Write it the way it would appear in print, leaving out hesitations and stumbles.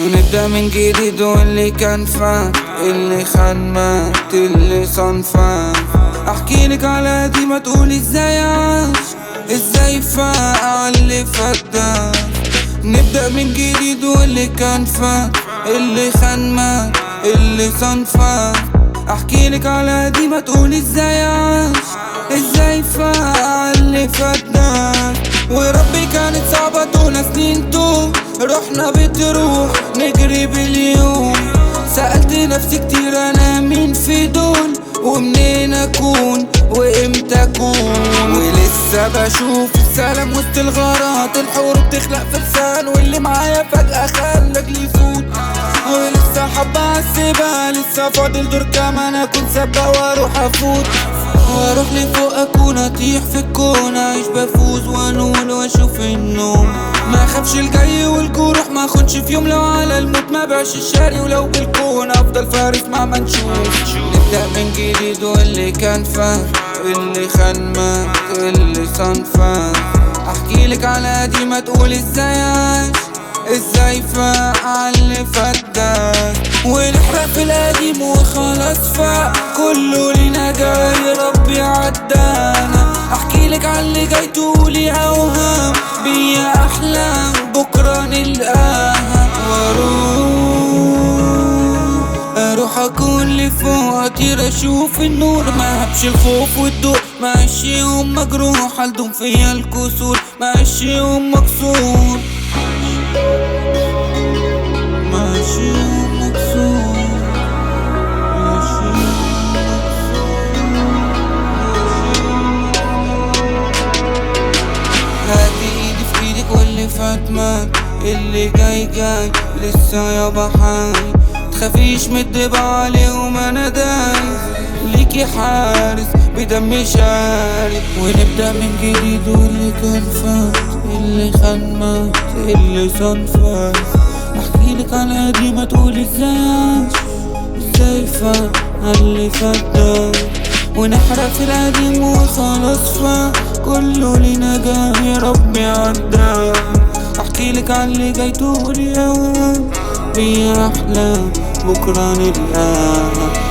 ونبدأ من جديد، واللي كان فات اللي خان مات اللي صنفان. احكيلك على دي ما تقولي ازاي عاش، ازاي فاق على اللي فات ده. نبدأ من جديد، واللي كان فات اللي خان مات اللي صنفان. احكيلك على دي ما تقولي ازاي عاش، ازاي فاق على اللي فات ده. وربي كانت صعبة طول سنين طول، روحنا بتروح نجري باليوم. سألت نفسي كتير انا مين في دول، ومنين اكون وامتى اكون. ولسه بشوف السلام وسط الغارات، الحور بتخلق فرسان واللي معايا فجأة خلق لي يفوت. ولسه حابة اعذبها، لسه فاضل دور كمان اكون سباق واروح افوت. واروح لفوق اكون اطيح في الكون، اعيش بفوز وانول واشوف النوم. ما خافش الجاي والجروح، ما خونش في يوم. لو على الموت ما بعش الشاري، ولو بالكون افضل فارس مع ما نشوف. نبدأ من جديد، واللي كان فات اللي خان مات اللي صنفان. احكيلك على دي ما تقول ازاي عاش، ازاي فاق على اللي فات ده. ونحرق في القديم وخلاص فاق، كله لينا جاي ربي عدانا. احكيلك على اللي جاي تقولي اوهام، بيا احلام بكره نلقاها. اروح اكون لفوق اطير اشوف النور، ما هبش الخوف والضوء. معيش يوم مجروح هلدم فيا الكسور، معيش يوم مكسور. ماشي يوم مكسور، ماشي يوم مكسور. هاتي ايدي في ايدك، واللي فات مات اللي جاي جاي لسه يابا حاي. تخافيش مدب عليهم انا دايس، ليكي حارس بدمي شارد. ونبدأ من جديد، واللي كان فات اللي خان مات اللي صنفان. احكيلك على دي ما تقولي ازاي عاش، ازاي فات اللي فات ده. ونحرق في القديم وخلاص فات، كله لينا جاي ربي عداه. احكيلك على اللي جاي تقولي اوام، بيا احلام بكره نلقاها.